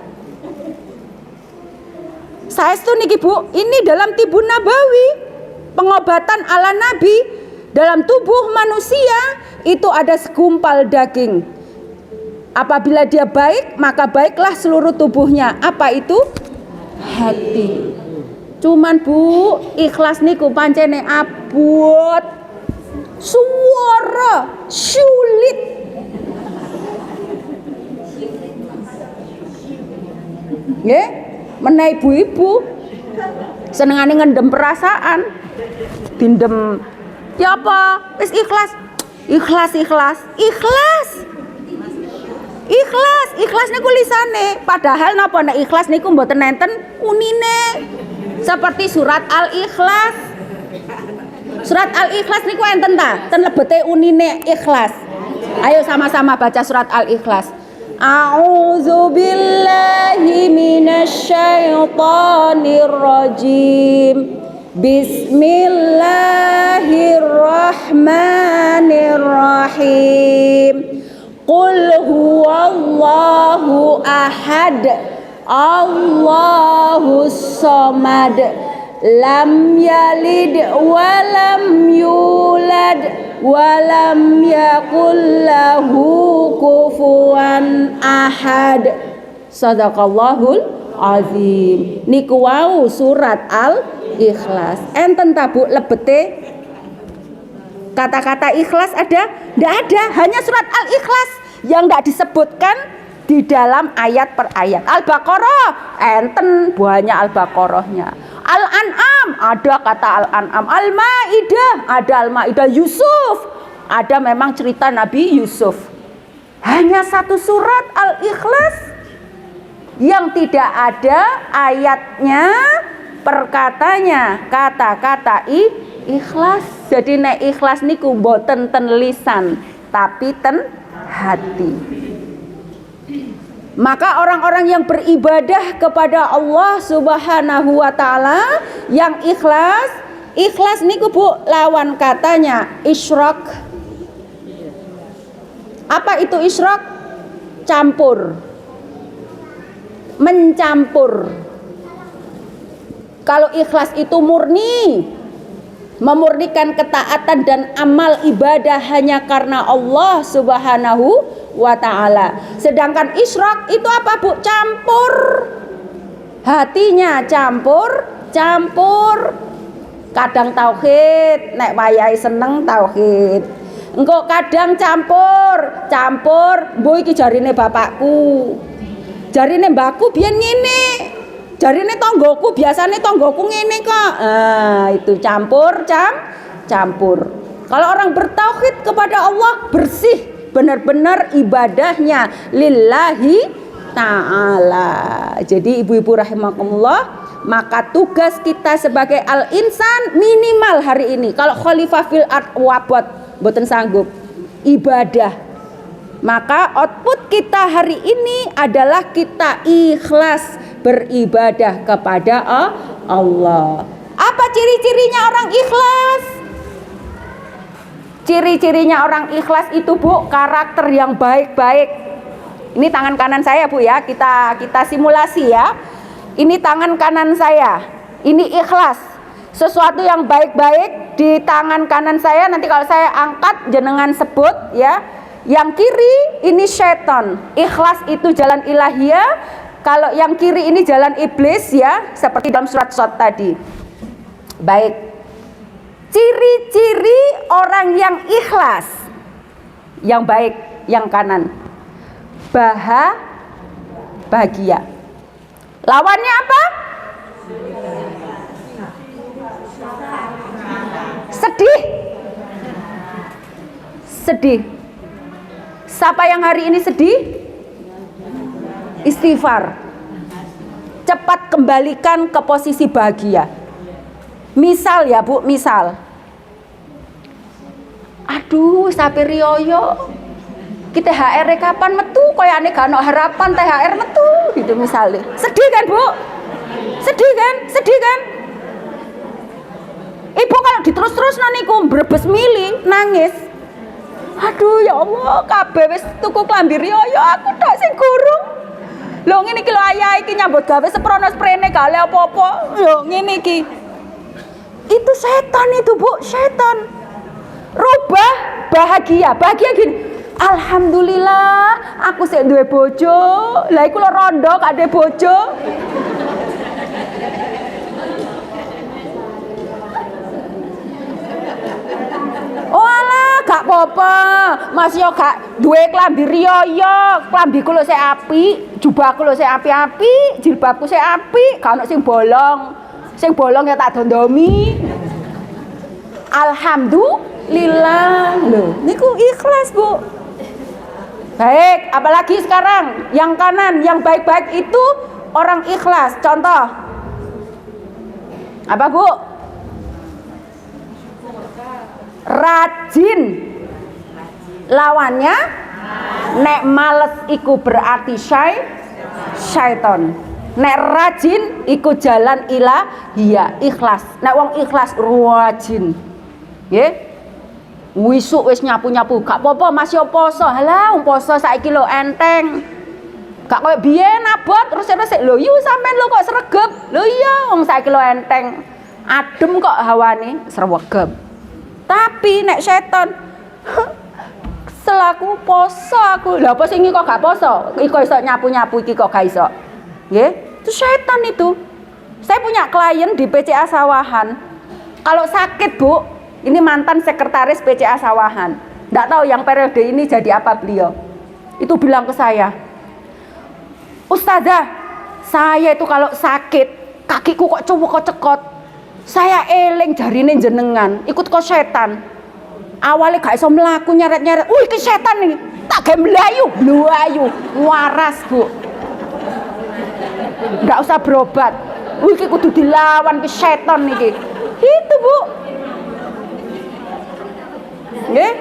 Saestu niki Bu, ini dalam Tibun Nabawi, pengobatan ala Nabi. Dalam tubuh manusia itu ada segumpal daging. Apabila dia baik, maka baiklah seluruh tubuhnya. Apa itu? Hati. Cuman Bu, ikhlas niku pancene abot. Suara sulit. Nggih, menawi ibu-ibu senengane ngendem perasaan. Dindem ya apa? Wis ikhlas. Ikhlas niku lisane. Padahal napa nek ikhlas niku mboten nenten unine. Seperti surat Al-Ikhlas. Surat Al-Ikhlas niku enten ta? Ten lebete unine ikhlas. Ayo sama-sama baca surat Al-Ikhlas. A'udzu billahi minasyaitonir rajim. Bismillahirrahmanirrahim. Qul huwallahu ahad, Allahus samad, lam yalid walam yulad walam yakul lahu kufuwan ahad. Sadaqallahul azim. Niku wau surat Al-Ikhlas. Enten ta Bu lebete? Kata-kata ikhlas ada? Tidak ada. Hanya surat Al-Ikhlas yang tidak disebutkan di dalam ayat per ayat. Al-Baqarah enten banyak Al-Baqarahnya. Al-An'am ada kata Al-An'am. Al-Maidah ada Al-Maidah. Yusuf ada memang cerita Nabi Yusuf. Hanya satu surat Al-Ikhlas yang tidak ada ayatnya, perkatanya, kata-kata ikhlas. Jadi nek ikhlas niku mboten ten lisan tapi ten hati. Maka orang-orang yang beribadah kepada Allah Subhanahu wa taala yang ikhlas niku Bu lawan katanya isyrak. Apa itu isyrak? Campur. Mencampur. Kalau ikhlas itu murni, memurnikan ketaatan dan amal ibadah hanya karena Allah Subhanahu wa ta'ala. Sedangkan isyrak itu apa Bu? Campur. Hatinya campur. Kadang tauhid, nek wayahe seneng tauhid. Engko kadang campur. Mbok iki jarine bapakku. Jarine mbakku biyen ngene. Jarine tonggoku, biasane tonggoku ngene kok. Itu campur. Kalau orang bertauhid kepada Allah bersih, benar-benar ibadahnya lillahi ta'ala. Jadi ibu-ibu rahimakumullah, maka tugas kita sebagai al-insan minimal hari ini. Kalau khalifah fil ard wabot mboten sanggup ibadah, maka output kita hari ini adalah kita ikhlas beribadah kepada Allah. Apa ciri-cirinya orang ikhlas? Ciri-cirinya orang ikhlas itu Bu, karakter yang baik-baik. Ini tangan kanan saya Bu ya, kita simulasi ya. Ini tangan kanan saya, ini ikhlas. Sesuatu yang baik-baik di tangan kanan saya, nanti kalau saya angkat jenengan sebut ya. Yang kiri ini syaitan. Ikhlas itu jalan ilahiyah. Kalau yang kiri ini jalan iblis ya, seperti dalam surat Shad tadi. Baik. Ciri-ciri orang yang ikhlas, yang baik, yang kanan. Bahagia. Lawannya apa? Sedih. Siapa yang hari ini sedih? Istighfar. Cepat kembalikan ke posisi bahagia. Misal ya Bu, aduh sapi riyoyo, kita THR kapan metu, koyane gak ono harapan THR metu gitu misalnya. Sedih kan Bu? Sedih kan? Ibu kalau diterus-terus niku brebes mili, nangis. Aduh ya Allah, kabeh wis tuku klambi riyoyo, aku tok sing gurung. Lho ngene iki lho ayah iki nyambut gawe seprono sprene gak oleh apa-apa. Lho ngene iki. Itu setan itu Bu, setan. Rubah bahagia gini. Alhamdulillah, aku sik duwe bojo. Lah iku lho rondo gak ada bojo. Oh alah, gak apa-apa. Mas yo gak duwe klambi riyoyo, klambiku lho sik apik, jubahku lho sik api-api, jilbabku sik apik, gak ono sing bolong. Sing bolong ya tak dondomi. Alhamdulillah. Loh, niku ikhlas Bu. Baik, apalagi sekarang yang kanan, yang baik-baik itu orang ikhlas. Contoh. Apa Bu? Rajin. Lawannya nek males iku berarti syaiton. Nek rajin iku jalan ilahiyah, ikhlas. Nek wong ikhlas rajin. Nggih. Wisuk wis nyapu-nyapu, gak apa-apa Mas yo poso. Halah, poso saiki lho enteng. Gak koyo biyen abot terus resik lho yu sampean lho kok sregep. Lho iya wong saiki lho enteng. Adem kok hawane, sregep. Tapi nek setan selaku poso aku. Lah apa sing iki kok gak poso? Iki iso nyapu-nyapu iki kok gak iso. Nggih, itu setan itu. Saya punya klien di PCA Sawahan. Kalau sakit Bu, Ini mantan sekretaris PCA Sawahan. Nggak tahu yang periode ini jadi apa beliau. Itu bilang ke saya, Ustazah, saya itu kalau sakit, kakiku kok cekot. Saya eling jarine jenengan, ikut kok setan. Awalnya gak iso mlaku nyeret-nyeret. Iki setan nih. Tak ge mlayu, waras, Bu. Nggak usah berobat. Iki kudu dilawan ke setan niki. Itu, Bu. Nggih.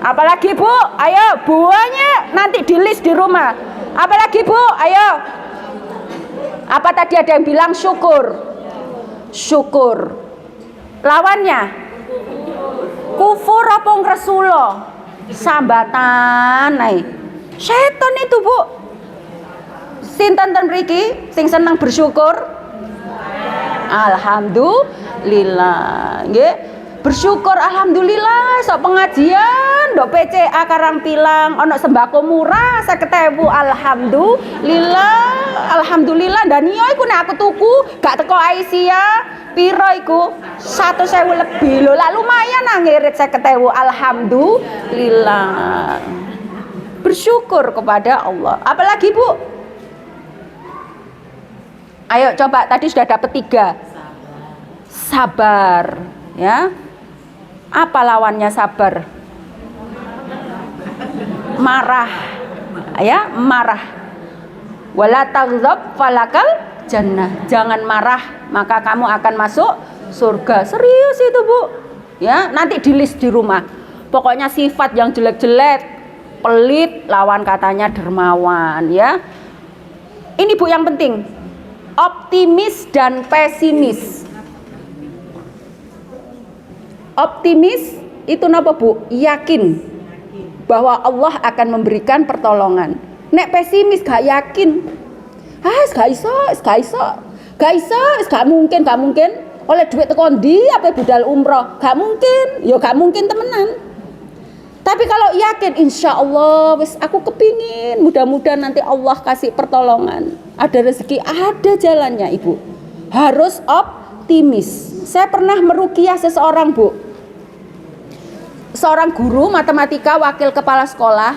Apalagi, Bu? Ayo, buahnya nanti di list di rumah. Apalagi, Bu? Ayo. Apa tadi ada yang bilang syukur? Syukur. Lawannya kufur apa ngresulo? Sambatan ae. Setan itu, Bu. Sinten ten mriki sing seneng bersyukur? Alhamdulillah. Nggih. Bersyukur alhamdulillah sok pengajian ndok PCA Karangpilang ono sembako murah 50.000 alhamdulillah dan iya iku nek aku tuku gak teko Aisyah piro iku 100.000 lebih lho lah lumayan nang ngirit 50.000 alhamdulillah. Bersyukur kepada Allah. Apalagi, Bu? Ayo coba, tadi sudah dapat 3. Sabar, ya. Apa lawannya sabar? Marah. Ya, marah. Wala taghdab falakal jannah. Jangan marah, maka kamu akan masuk surga. Serius itu, Bu. Ya, nanti di list di rumah. Pokoknya sifat yang jelek-jelek, pelit, lawan katanya dermawan, ya. Ini, Bu, yang penting. Optimis dan pesimis. Optimis itu napa, Bu? Yakin bahwa Allah akan memberikan pertolongan. Nek pesimis gak yakin. Gak iso. Gak mungkin. Oleh duit teko ndi apa budal umroh? Gak mungkin. Ya gak mungkin temenan. Tapi kalau yakin, insya Allah, wis aku kepingin, mudah-mudahan nanti Allah kasih pertolongan. Ada rezeki, ada jalannya, Ibu. Harus optimis. Saya pernah meruqyah seseorang, Bu. Seorang guru matematika, wakil kepala sekolah,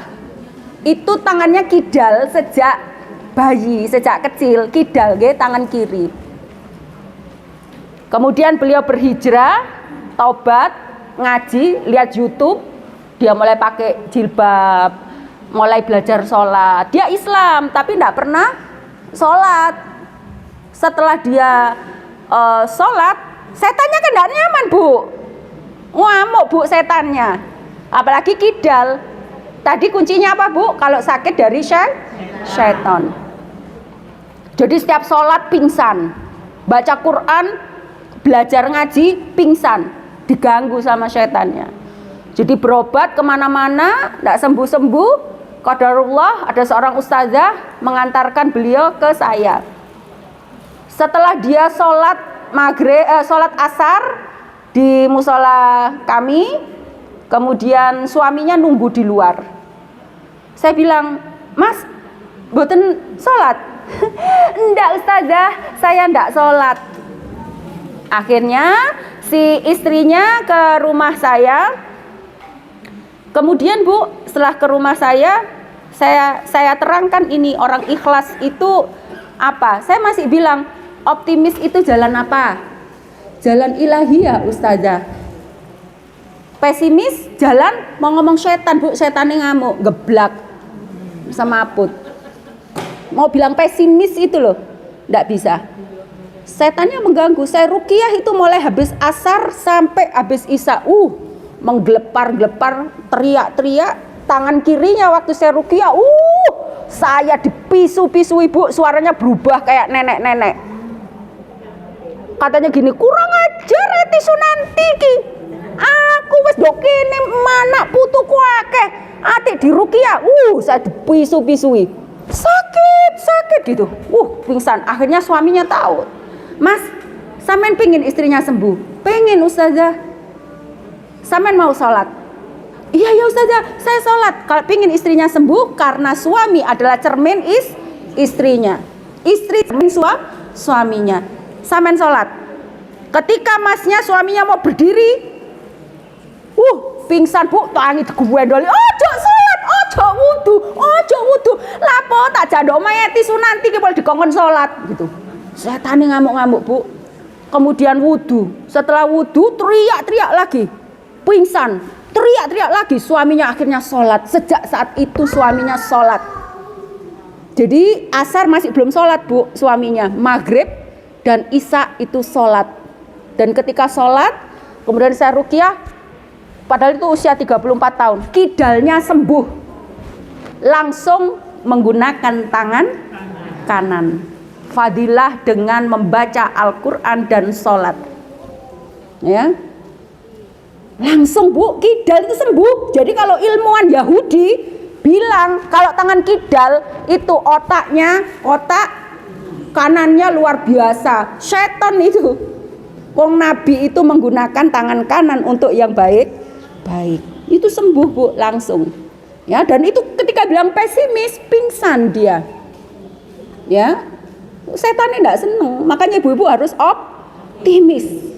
itu tangannya kidal sejak bayi, sejak kecil, kidal, tangan kiri. Kemudian beliau berhijrah, taubat, ngaji, lihat YouTube, dia mulai pakai jilbab, mulai belajar sholat. Dia Islam, tapi tidak pernah sholat. Setelah dia sholat, setannya kan tidak nyaman, Bu. Ngamuk, Bu, setannya. Apalagi kidal. Tadi kuncinya apa, Bu? Kalau sakit dari setan. Jadi setiap sholat pingsan, baca Quran, belajar ngaji, pingsan, diganggu sama setannya. Jadi berobat kemana-mana, tidak sembuh-sembuh. Qadarullah, ada seorang ustazah mengantarkan beliau ke saya. Setelah dia sholat asar di musola kami, kemudian suaminya nunggu di luar. Saya bilang, Mas, boten sholat? Enggak, ustazah, saya enggak sholat. Akhirnya si istrinya ke rumah saya. Kemudian, Bu, setelah ke rumah saya terangkan ini orang ikhlas itu apa? Saya masih bilang, optimis itu jalan apa? Jalan ilahiyah, ustazah. Pesimis jalan mau ngomong setan, Bu, setannya ngamuk, geblak, semaput. Mau bilang pesimis itu loh, enggak bisa. Setannya mengganggu. Saya ruqyah itu mulai habis asar sampai habis isya. Mengglepar-glepar, teriak-teriak. Tangan kirinya waktu saya ruqyah, saya dipisu-pisu, Ibu, suaranya berubah kayak nenek-nenek. Katanya gini, kurang ajar eti Sunanti ki. Aku wis ndok kene manak putuku akeh. Atik di ruqyah, saya dipisu-pisui. Sakit gitu. Pingsan. Akhirnya suaminya tahu. Mas, sampean pengin istrinya sembuh? Pengen, ustazah. Sampean mau sholat? Iya ya ustazah, saya sholat. Kalau pengin istrinya sembuh, karena suami adalah cermin istrinya. Istri cermin suaminya. Sampean sholat? Ketika masnya suaminya mau berdiri, pingsan Bu, tangi digwendoli, ojo sholat, ojo wudu, lapo tak jandok mayati sunanti ki pol dikongkon sholat gitu. Setane ngamuk-ngamuk Bu. Kemudian wudu, setelah wudu teriak-teriak lagi, pingsan, teriak-teriak lagi, suaminya akhirnya sholat. Sejak saat itu suaminya sholat. Jadi asar masih belum sholat Bu, suaminya maghrib dan isya itu sholat. Dan ketika sholat, kemudian saya ruqyah, padahal itu usia 34 tahun, kidalnya sembuh, langsung menggunakan tangan kanan. Fadilah dengan membaca Al-Quran dan sholat, ya, langsung Bu, kidal itu sembuh. Jadi kalau ilmuwan Yahudi bilang kalau tangan kidal itu otak kanannya luar biasa, setan itu. Wong Nabi itu menggunakan tangan kanan untuk yang baik, itu sembuh Bu, langsung. Ya, dan itu ketika bilang pesimis, pingsan dia. Ya, setan ini tidak seneng, makanya ibu-ibu harus optimis.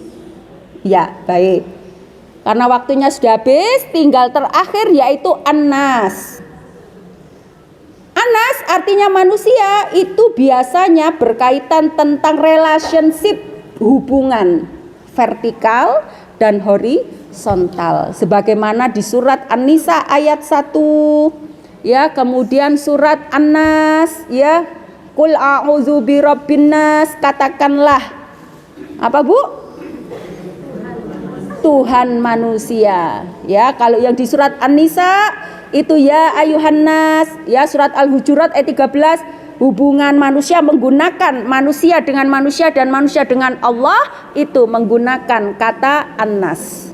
Ya, baik. Karena waktunya sudah habis, tinggal terakhir yaitu An-Nas. An-Nas artinya manusia, itu biasanya berkaitan tentang relationship, hubungan vertikal dan horizontal. Sebagaimana di surat An-Nisa ayat 1, ya, kemudian surat An-Nas, ya, Qul a'udzu birabbin nas, katakanlah apa Bu? Tuhan manusia. Ya, kalau yang di surat An-Nisa itu ya ayuhan nas, ya, surat Al-Hujurat ayat 13, hubungan manusia menggunakan manusia dengan manusia dan manusia dengan Allah itu menggunakan kata An-Nas.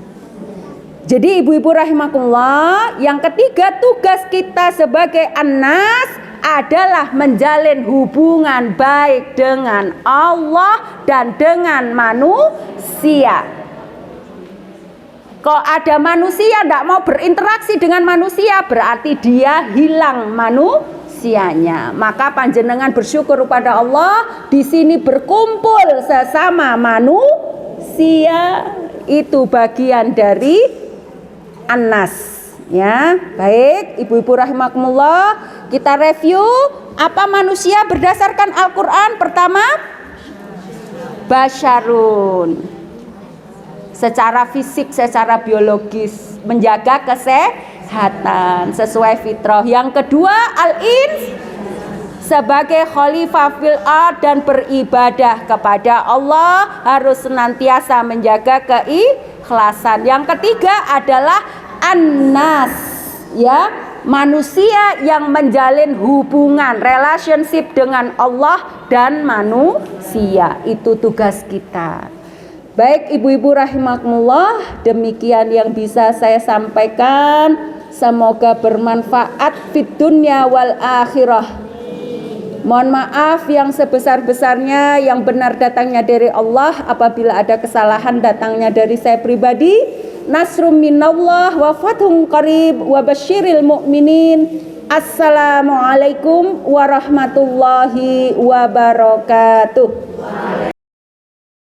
Jadi ibu-ibu rahimakumullah, yang ketiga tugas kita sebagai An-Nas adalah menjalin hubungan baik dengan Allah dan dengan manusia. Kalau ada manusia tidak mau berinteraksi dengan manusia, berarti dia hilang manusianya. Maka panjenengan bersyukur kepada Allah, di sini berkumpul sesama manusia, itu bagian dari An-Nas. Ya, baik ibu-ibu rahimakumullah, kita review apa manusia berdasarkan Al-Quran. Pertama, basyarun, secara fisik, secara biologis, menjaga kesehatan sesuai fitrah. Yang kedua, al-ins, sebagai khalifah fil ard dan beribadah kepada Allah, harus senantiasa menjaga keikhlasan. Yang ketiga adalah An-Nas, ya, manusia yang menjalin hubungan relationship dengan Allah dan manusia. Itu tugas kita. Baik ibu-ibu rahimakumullah, demikian yang bisa saya sampaikan. Semoga bermanfaat fid dunya wal akhirah. Mohon maaf yang sebesar-besarnya, yang benar datangnya dari Allah, apabila ada kesalahan datangnya dari saya pribadi. Nasrum minallah wa fathun qarib wa basyiril mu'minin. Assalamualaikum warahmatullahi wabarakatuh.